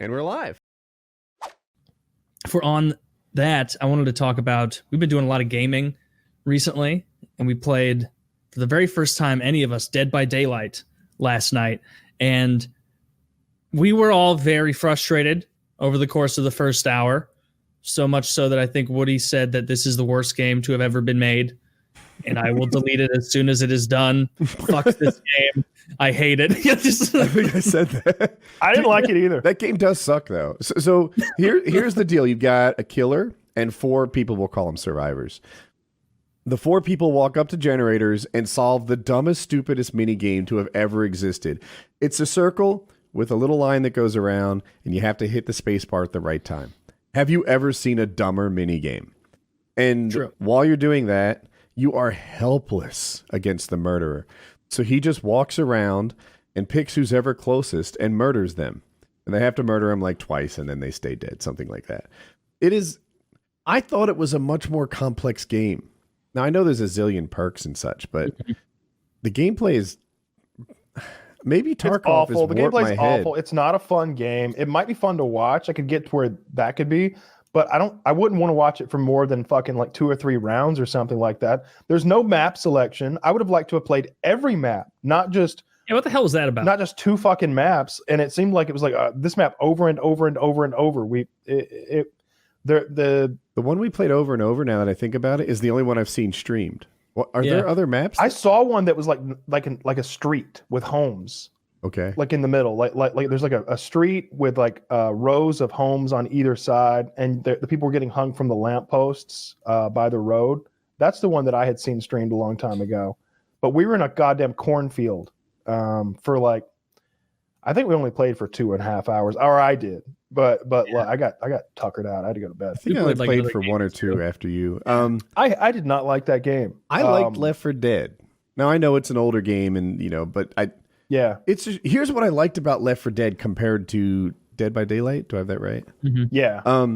And we're live. For on that, I wanted to talk about, we've been doing a lot of gaming recently, and we played, for the very first time, any of us, Dead by Daylight last night. And we were all very frustrated over the course of the first hour. So much so that I think Woody said that this is the worst game to have ever been made. And I will delete it as soon as it is done. Fuck this game. I hate it. I think I said that. I didn't like it either. That game does suck, though. So here's the deal. You've got a killer and 4 people, we'll call them survivors. The 4 people walk up to generators and solve the dumbest, stupidest mini game to have ever existed. It's a circle with a little line that goes around, and you have to hit the space bar at the right time. Have you ever seen a dumber mini game? And while you're doing that, you are helpless against the murderer. So he just walks around and picks who's ever closest and murders them. And they have to murder him like twice and then they stay dead, something like that. I thought it was a much more complex game. Now, I know there's a zillion perks and such, but the gameplay is... Maybe Tarkov is warped my head. The gameplay is awful. It's not a fun game. It might be fun to watch. I could get to where that could be. But I wouldn't want to watch it for more than fucking like 2 or 3 rounds or something like that. There's no map selection. I would have liked to have played every map, not just... Yeah, what the hell was that about? Not just 2 fucking maps. And it seemed like it was like this map over and over and over and over. The one we played over and over, now that I think about it, is the only one I've seen streamed. Are there other maps? I saw one that was like a street with homes. Okay. Like in the middle, like there's like a street with like rows of homes on either side, and the people were getting hung from the lampposts by the road. That's the one that I had seen streamed a long time ago. But we were in a goddamn cornfield for like, I think we only played for 2.5 hours, or I did. But yeah. I got tuckered out. I had to go to bed. I think I only played for 1 or 2 after you. I did not like that game. I liked Left 4 Dead. Now I know it's an older game, and but yeah. Here's what I liked about Left 4 Dead compared to Dead by Daylight. Do I have that right? Mm-hmm. Yeah.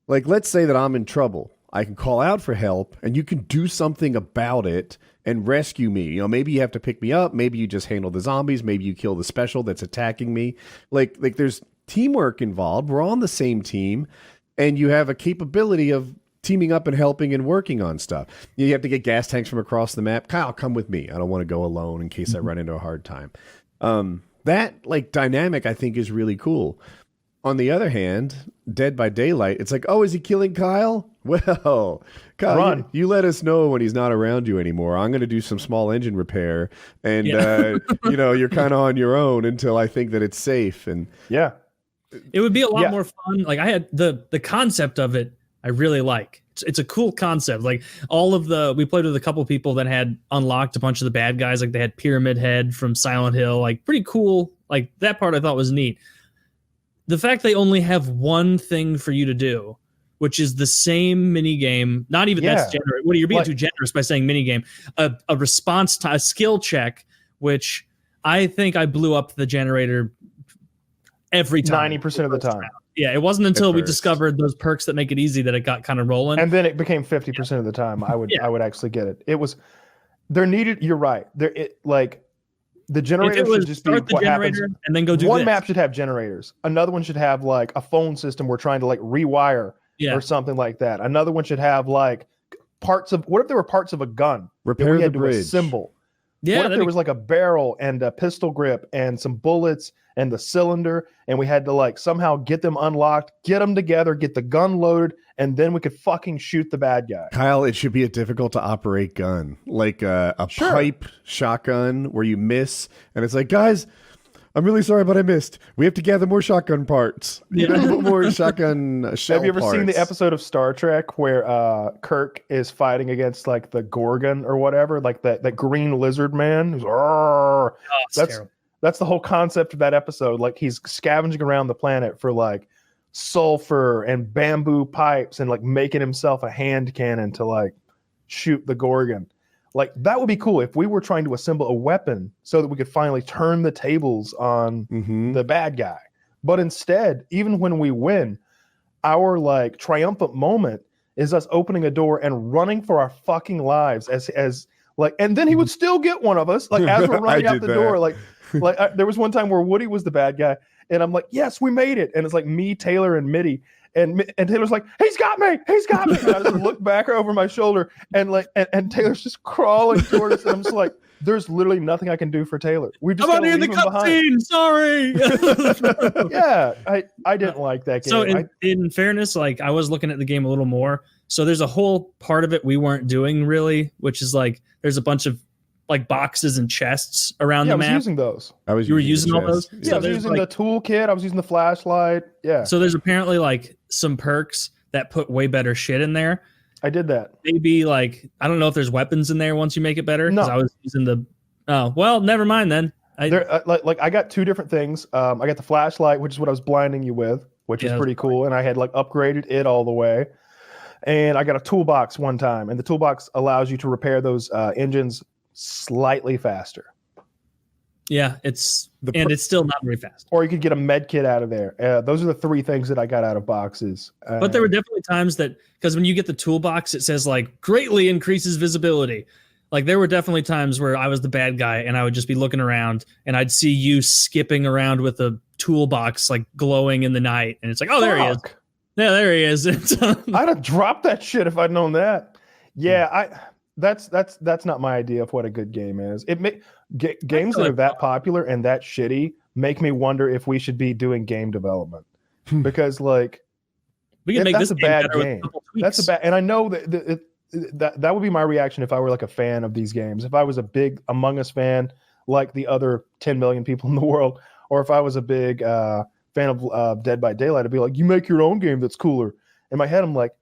Like, let's say that I'm in trouble. I can call out for help, and you can do something about it and rescue me. Maybe you have to pick me up. Maybe you just handle the zombies. Maybe you kill the special that's attacking me. Like there's teamwork involved. We're on the same team, and you have a capability of teaming up and helping and working on stuff. You have to get gas tanks from across the map. Kyle, come with me. I don't want to go alone in case I run into a hard time. That like dynamic, I think, is really cool. On the other hand, Dead by Daylight, it's like, oh, is he killing Kyle? Well, Kyle, you let us know when he's not around you anymore. I'm going to do some small engine repair, and you're kind of on your own until I think that it's safe. And yeah, it would be a lot more fun. Like, I had the concept of it. I really like. It's a cool concept. Like, we played with a couple people that had unlocked a bunch of the bad guys. Like, they had Pyramid Head from Silent Hill. Like, pretty cool. Like, that part I thought was neat. The fact they only have one thing for you to do, which is the same mini game. Not even that's generous. Woody, you're being too generous by saying mini game. A response to a skill check, which I think I blew up the generator every time. 90% of the time. Yeah, it wasn't until we discovered those perks that make it easy that it got kind of rolling. And then it became 50% of the time. I would actually get it. It was you're right. The generator should just be what happens, and then go do one map should have generators. Another one should have like a phone system we're trying to like rewire or something like that. Another one should have like what if there were parts of a gun repair we had the to bridge assemble? Yeah, what if there was like a barrel and a pistol grip and some bullets and the cylinder, and we had to like somehow get them unlocked, get them together, get the gun loaded, and then we could fucking shoot the bad guy. Kyle, it should be a difficult to operate gun, like a pipe shotgun where you miss, and it's like, guys, I'm really sorry, but I missed. We have to gather more shotgun parts. More shotgun shell Have you ever parts. seen the episode of Star Trek where Kirk is fighting against like the Gorgon or whatever, like that green lizard man? Who's, that's the whole concept of that episode. Like, he's scavenging around the planet for like sulfur and bamboo pipes and like making himself a hand cannon to like shoot the Gorgon. Like, that would be cool if we were trying to assemble a weapon so that we could finally turn the tables on the bad guy. But instead, even when we win, our like triumphant moment is us opening a door and running for our fucking lives as like, and then he would still get one of us, like as we're running out the door. Like there was one time where Woody was the bad guy, And I'm like, yes, we made it. And it's like me, Taylor, and Mitty. And Taylor's like, he's got me. And I just look back over my shoulder and and Taylor's just crawling toward us. And I'm just like, there's literally nothing I can do for Taylor. We just got to leave him behind. Sorry. Yeah, I didn't like that game. So in fairness, like I was looking at the game a little more. So there's a whole part of it we weren't doing really, which is like there's a bunch of like boxes and chests around the map. I was using those. You were using all those? Yeah, I was using the toolkit. I was using the flashlight. Yeah. So there's apparently like some perks that put way better shit in there. I did that. Maybe like, I don't know if there's weapons in there once you make it better. No. I was using never mind then. I got two different things. I got the flashlight, which is what I was blinding you with, which is pretty cool. And I had like upgraded it all the way. And I got a toolbox one time. And the toolbox allows you to repair those engines slightly faster. Yeah, it's still not very fast. Or you could get a med kit out of there. Those are the three things that I got out of boxes. But there were definitely times that, because when you get the toolbox, it says like greatly increases visibility. Like there were definitely times where I was the bad guy and I would just be looking around and I'd see you skipping around with a toolbox like glowing in the night. And it's like, oh, there he is. Yeah, there he is. I'd have dropped that shit if I'd known that. Yeah, that's not my idea of what a good game is. Games that are that popular and that shitty make me wonder if we should be doing game development, because like we can make this a bad game. That's a bad, and I know that would be my reaction if I were like a fan of these games. If I was a big Among Us fan, like the other 10 million people in the world, or if I was a big fan of Dead by Daylight, I'd be like, you make your own game that's cooler. In my head, I'm like,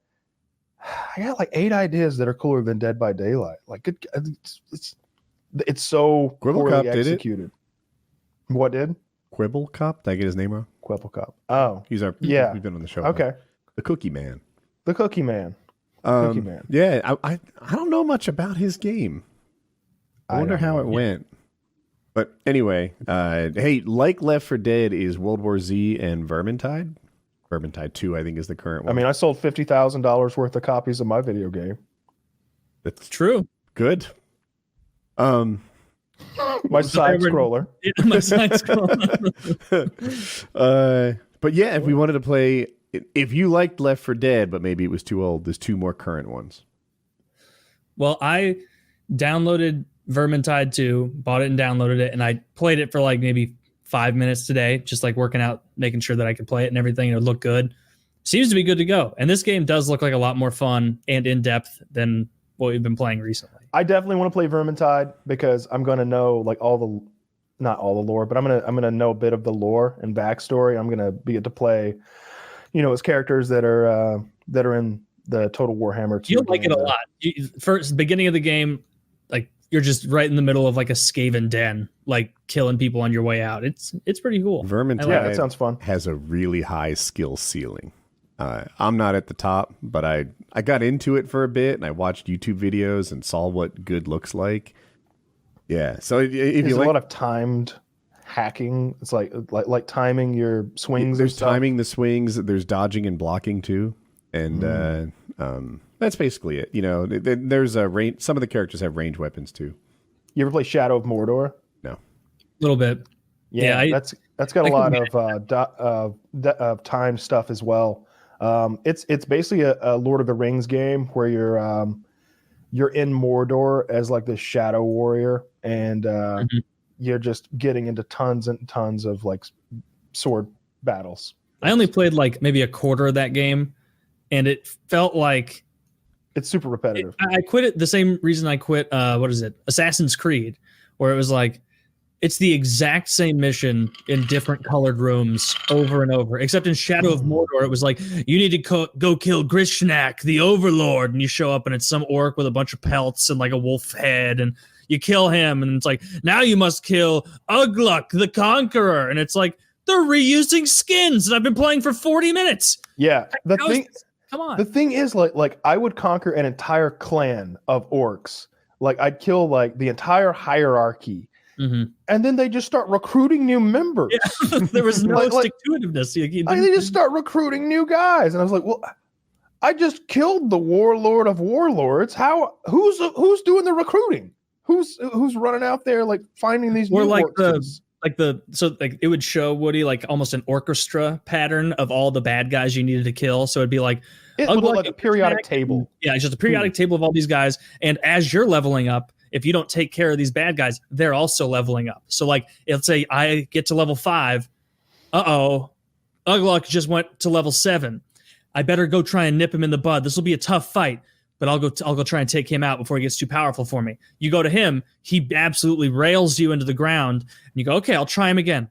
I got like 8 ideas that are cooler than Dead by Daylight. Like it's so poorly executed. What did? Quibble Cop? Did I get his name wrong? Quibble Cop. Oh, he's we've been on the show. Okay. The Cookie Man. The Cookie Man. Cookie Man. Yeah, I don't know much about his game. I wonder how it went. But anyway, hey, like Left 4 Dead is World War Z and Vermintide. Vermintide 2, I think, is the current one. I mean, I sold $50,000 worth of copies of my video game. That's true. Good. My side scroller. My side scroller. But yeah, if we wanted to play, if you liked Left 4 Dead, but maybe it was too old, there's 2 more current ones. Well, I downloaded Vermintide 2, bought it and downloaded it, and I played it for like maybe 5 minutes today, just like working out, making sure that I could play it and everything. It would look good. Seems to be good to go. And this game does look like a lot more fun and in depth than what we've been playing recently. I definitely want to play Vermintide because I'm going to know like not all the lore, but I'm going to know a bit of the lore and backstory. I'm going to be able to play, as characters that are in the Total Warhammer 2. You'll like it a lot. First, beginning of the game, like you're just right in the middle of like a Skaven den, like killing people on your way out. It's pretty cool. Vermintide, that sounds fun. Has a really high skill ceiling. I'm not at the top, but I got into it for a bit and I watched YouTube videos and saw what good looks like. Yeah, so if there's you a lot of timed hacking. It's like timing your swings. There's timing the swings. There's dodging and blocking too, and that's basically it. There's a range. Some of the characters have range weapons too. You ever play Shadow of Mordor? No, a little bit. Yeah, that's got a lot of time stuff as well. It's basically a Lord of the Rings game where you're in Mordor as like this shadow warrior, and you're just getting into tons and tons of like sword battles. I only played like maybe a quarter of that game, and it felt like it's super repetitive. I quit it the same reason I quit Assassin's Creed, where it was like it's the exact same mission in different colored rooms over and over, except in Shadow of Mordor, it was like, you need to go kill Grishnak, the Overlord, and you show up and it's some orc with a bunch of pelts and like a wolf head, and you kill him, and it's like, now you must kill Ugluk, the Conqueror, and it's like, they're reusing skins, and I've been playing for 40 minutes. Yeah, come on. The thing is, like I would conquer an entire clan of orcs. Like, I'd kill like the entire hierarchy. Mm-hmm. And then they just start recruiting new members. Yeah. There was no stick-to-itiveness. They just start recruiting new guys, and I was like, "Well, I just killed the warlord of warlords. Who's doing the recruiting? Who's running out there like finding these new like orcs? it would show Woody like almost an orchestra pattern of all the bad guys you needed to kill. So it'd be like it would look like a periodic table. Yeah, it's just a periodic table of all these guys. And as you're leveling up, if you don't take care of these bad guys, they're also leveling up. So like, let's say I get to level 5. Ugluck just went to level 7. I better go try and nip him in the bud. This will be a tough fight, but I'll go try and take him out before he gets too powerful for me. You go to him, he absolutely rails you into the ground, and you go, okay, I'll try him again.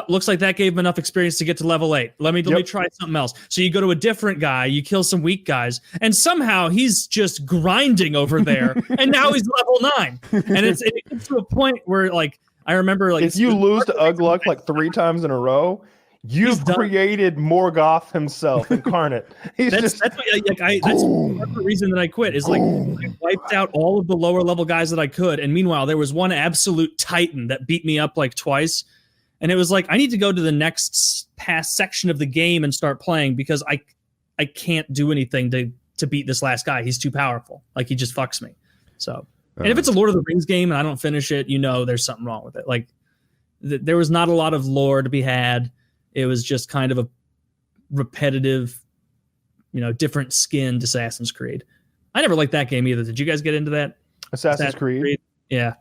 Looks like that gave him enough experience to get to level 8. Let me try something else. So you go to a different guy, you kill some weak guys, and somehow he's just grinding over there, and now he's level 9. And it gets to a point where, like, I remember, like, if you lose to Ugluck like 3 times in a row, you've created Morgoth himself incarnate. That's the reason that I quit. Is like I wiped out all of the lower level guys that I could, and meanwhile there was one absolute titan that beat me up like twice, and it was like I need to go to the next past section of the game and start playing because I can't do anything to beat this last guy. He's too powerful. Like he just fucks me. So, and if it's a Lord of the Rings game and I don't finish it, there's something wrong with it. Like there was not a lot of lore to be had. It was just kind of a repetitive, different skinned Assassin's Creed. I never liked that game either. Did you guys get into that? Assassin's Creed? Yeah.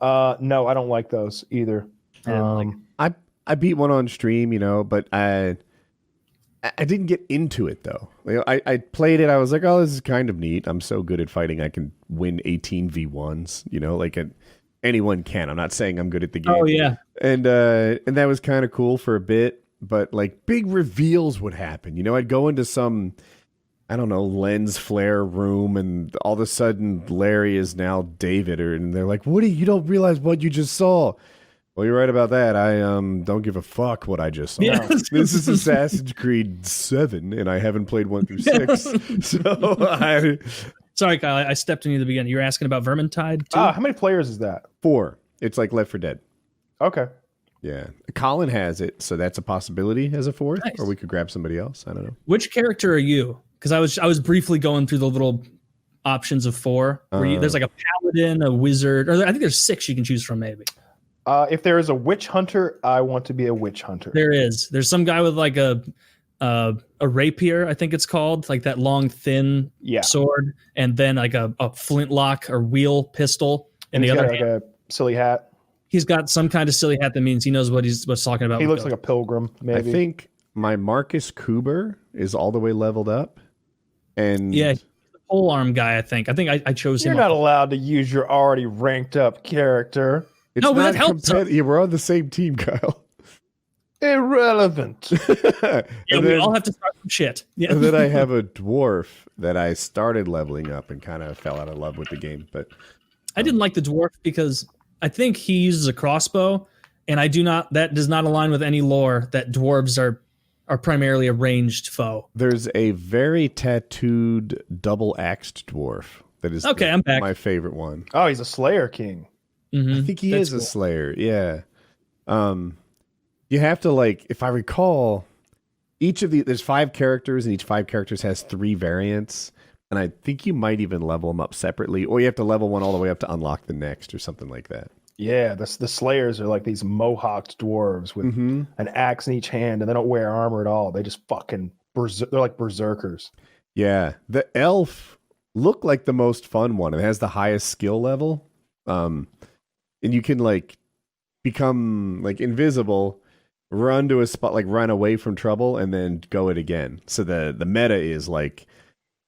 No, I don't like those either. I beat one on stream, but I didn't get into it though. I played it. I was like, oh, this is kind of neat. I'm so good at fighting. I can win 18 V1s, anyone can. I'm not saying I'm good at the game. Oh yeah. And that was kind of cool for a bit. But like big reveals would happen. I'd go into some, I don't know, lens flare room, and all of a sudden Larry is now David, and they're like, "Woody, you don't realize what you just saw." Well, you're right about that. I don't give a fuck what I just saw. Yeah. This is Assassin's Creed 7, and I haven't played 1 through 6. So sorry, Kyle, I stepped in you at the beginning. You were asking about Vermintide too? How many players is that? 4. It's like Left 4 Dead. Okay. Yeah, Colin has it, so that's a possibility as a 4th, nice. Or we could grab somebody else. I don't know. Which character are you? Because I was briefly going through the little options of 4. Where there's like a paladin, a wizard, or I think there's 6 you can choose from maybe. If there is a witch hunter, I want to be a witch hunter. There's some guy with like a rapier, I think it's called, like that long thin sword, and then like a flintlock or wheel pistol, and the other like a silly hat. He's got some kind of silly hat that means he knows what he's talking about. He looks like a pilgrim, maybe. I think my Marcus Kuber is all the way leveled up. And yeah, he's the pole arm guy, I think. I chose him. You're not allowed to use your already ranked up character. It's no, but that helps. We're on the same team, Kyle. Irrelevant. We all have to start from shit. Yeah. And then I have a dwarf that I started leveling up and kind of fell out of love with the game. But I didn't like the dwarf because I think he uses a crossbow, and that does not align with any lore that dwarves are primarily a ranged foe. There's a very tattooed double-axed dwarf that is I'm back. My favorite one. Oh, he's a Slayer King. Mm-hmm. I think he is a Slayer, yeah. You have to, like, if I recall, there's 5 characters, and each 5 characters has 3 variants. And I think you might even level them up separately, or you have to level one all the way up to unlock the next, or something like that. Yeah, the Slayers are like these mohawked dwarves with an axe in each hand, and they don't wear armor at all. They just fucking they're like berserkers. Yeah, the elf looked like the most fun one. It has the highest skill level, and you can like become like invisible, run to a spot, like run away from trouble, and then go it again. So the meta is like,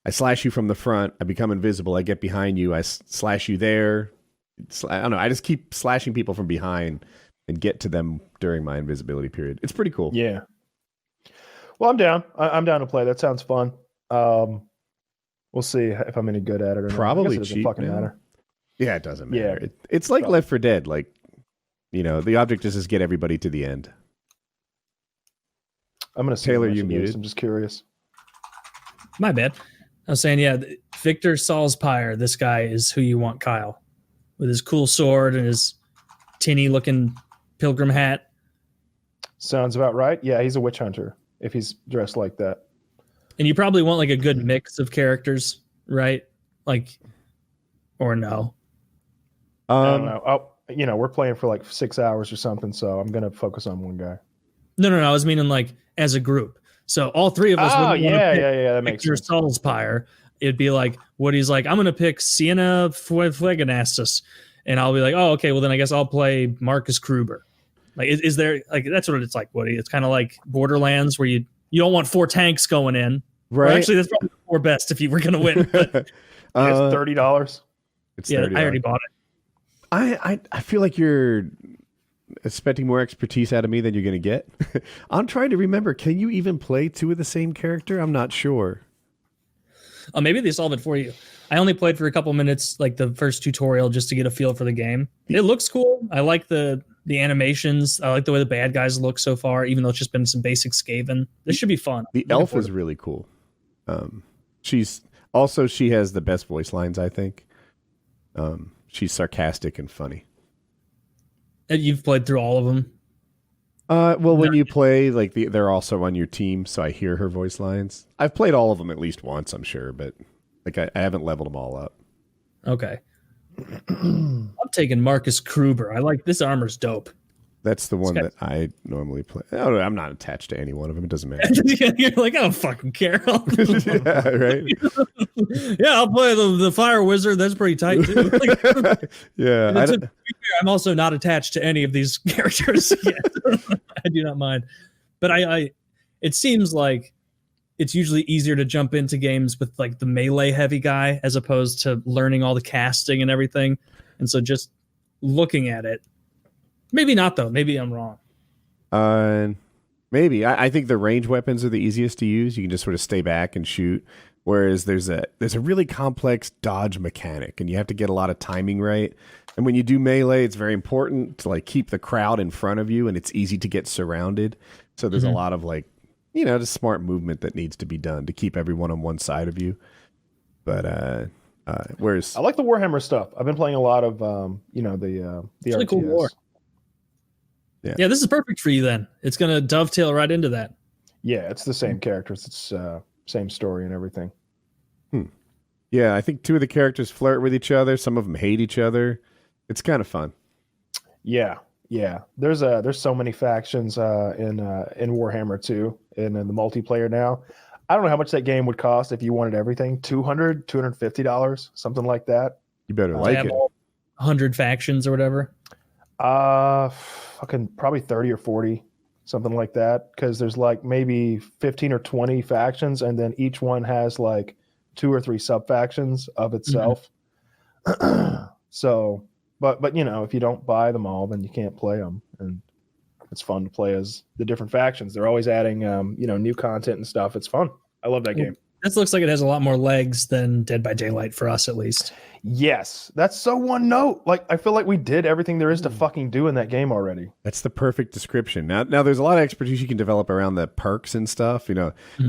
I slash you from the front, I become invisible, I get behind you, I slash you there. I don't know, I just keep slashing people from behind and get to them during my invisibility period. It's pretty cool. Yeah. Well, I'm down. I'm down to play. That sounds fun. We'll see if I'm any good at it or not. Probably it doesn't cheap, fucking man. matter. Yeah, it doesn't matter. Yeah. It's like Left 4 Dead. Like, the object is just get everybody to the end. I'm going to Taylor, you muted. I'm just curious. My bad. I was saying, yeah, Victor Salzpyre, this guy is who you want, Kyle, with his cool sword and his tinny-looking pilgrim hat. Sounds about right. Yeah, he's a witch hunter if he's dressed like that. And you probably want like a good mix of characters, right? Like, or no? I don't know. we're playing for like 6 hours or something, so I'm gonna focus on one guy. No. I was meaning like as a group. So all three of us. Oh yeah. That makes your sense. Saul's Pyre. It'd be like Woody's like, I'm gonna pick Sienna Fleganastus, and I'll be like, oh, okay, well then I guess I'll play Marcus Kruber. Like, is there like that's what it's like, Woody? It's kind of like Borderlands where you don't want 4 tanks going in. Right. Or actually, that's probably 4 best if you were gonna win. But It's $30. It's yeah, $30. I already bought it. I feel like you're expecting more expertise out of me than you're going to get. I'm trying to remember. Can you even play 2 of the same character? I'm not sure. Oh, maybe they solve it for you. I only played for a couple minutes, like the first tutorial, just to get a feel for the game. It looks cool. I like the animations. I like the way the bad guys look so far, even though it's just been some basic Skaven. This should be fun. The elf is really cool. She has the best voice lines, I think. She's sarcastic and funny. And you've played through all of them? Well, when you play, like they're also on your team, so I hear her voice lines. I've played all of them at least once, I'm sure, but like I haven't leveled them all up. Okay. I'm taking Marcus Kruber. I like this armor's dope. That's the one that I normally play. Oh, I'm not attached to any one of them. It doesn't matter. You're like, I don't fucking care. Yeah, right. Yeah, I'll play the Fire Wizard. That's pretty tight too. Yeah. I'm also not attached to any of these characters yet. I do not mind. But it seems like it's usually easier to jump into games with like the melee heavy guy as opposed to learning all the casting and everything. And so just looking at it, maybe not though. Maybe I'm wrong. Maybe. I think the range weapons are the easiest to use. You can just sort of stay back and shoot. Whereas there's a really complex dodge mechanic, and you have to get a lot of timing right. And when you do melee, it's very important to like keep the crowd in front of you, and it's easy to get surrounded. So there's a lot of like, just smart movement that needs to be done to keep everyone on one side of you. But whereas I like the Warhammer stuff. I've been playing a lot of the really cool war. Yeah, this is perfect for you then. It's going to dovetail right into that. Yeah, it's the same characters. It's same story and everything. Yeah, I think 2 of the characters flirt with each other. Some of them hate each other. It's kind of fun. Yeah. There's so many factions in Warhammer 2 and in the multiplayer now. I don't know how much that game would cost if you wanted everything. $200, $250, something like that. You better like it. 100 factions or whatever. Fucking probably 30 or 40, something like that. Because there's like maybe 15 or 20 factions, and then each one has like 2 or 3 sub factions of itself. So, but if you don't buy them all, then you can't play them, and it's fun to play as the different factions. They're always adding new content and stuff. It's fun. I love that game. This looks like it has a lot more legs than Dead by Daylight for us, at least. Yes, that's so one note. Like, I feel like we did everything there is to fucking do in that game already. That's the perfect description. Now there's a lot of expertise you can develop around the perks and stuff.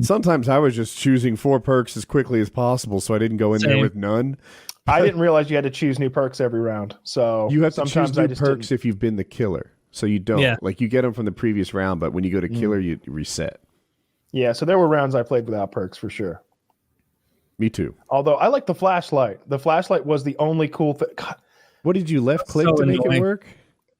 Sometimes I was just choosing 4 perks as quickly as possible, so I didn't go in there with none. I didn't realize you had to choose new perks every round. So you have to choose new perks if you've been the killer. So you don't. Yeah. Like, you get them from the previous round, but when you go to killer, you reset. Yeah, so there were rounds I played without perks for sure. Me too. Although I like the flashlight. The flashlight was the only cool thing. What did you left click to make it work?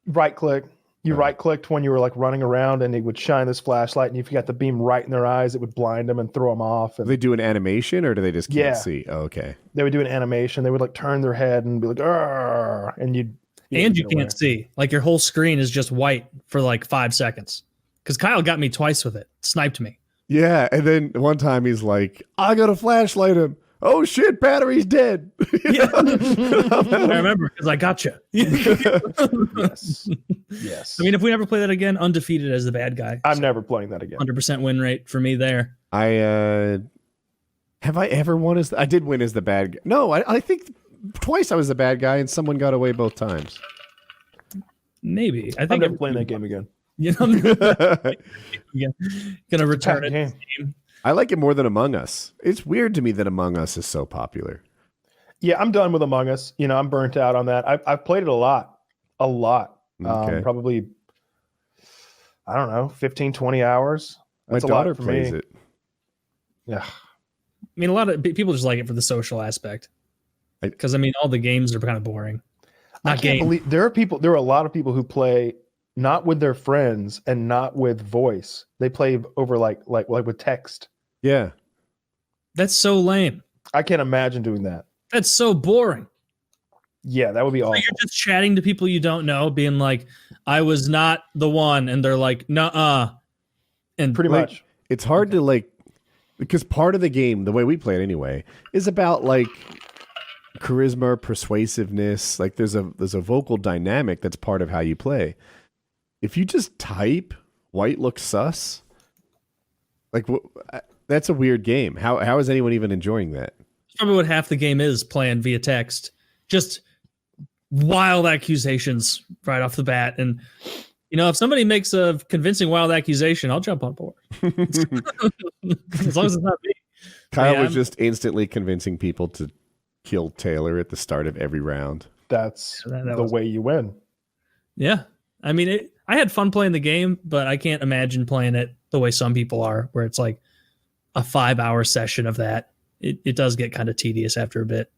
Right click. You right clicked when you were like running around, and it would shine this flashlight, and if you got the beam right in their eyes, it would blind them and throw them off. And do they do an animation, or do they just can't see? Oh, okay. They would do an animation. They would like turn their head and be like, "Arr!" And you can't see. Like, your whole screen is just white for like 5 seconds. Because Kyle got me twice with it. Sniped me. Yeah, and then one time he's like, I got to flashlight him. Oh shit, battery's dead. Yeah. I remember because I got you. Yes. I mean, if we never play that again, undefeated as the bad guy. I'm never playing that again. 100% win rate for me there. Have I ever won as... I did win as the bad guy. No, I think twice I was the bad guy and someone got away both times. Maybe. I think I'm never playing that game again. Gonna return it. I like it more than Among Us. It's weird to me that Among Us is so popular. Yeah, I'm done with Among Us. I'm burnt out on that. I've played it a lot. Okay. Probably, I don't know, 15, 20 hours. That's My daughter plays it. Yeah. I mean, a lot of people just like it for the social aspect. Because, all the games are kind of boring. I can't believe there are a lot of people who play not with their friends and not with voice. They play over like with text. Yeah. That's so lame. I can't imagine doing that. That's so boring. Yeah, that would be awful. You're just chatting to people you don't know, being like, I was not the one. And they're like, nuh-uh. And pretty much. It's hard to like, because part of the game, the way we play it anyway, is about like charisma, persuasiveness. Like there's a vocal dynamic that's part of how you play. If you just type white looks sus, like that's a weird game. How is anyone even enjoying that? That's probably what half the game is, playing via text. Just wild accusations right off the bat. And, you know, if somebody makes a convincing wild accusation, I'll jump on board. As long as it's not me. Kyle was just instantly convincing people to kill Taylor at the start of every round. That's the way you win. Yeah. I mean, I had fun playing the game, but I can't imagine playing it the way some people are, where it's like a 5-hour session of that. It does get kind of tedious after a bit.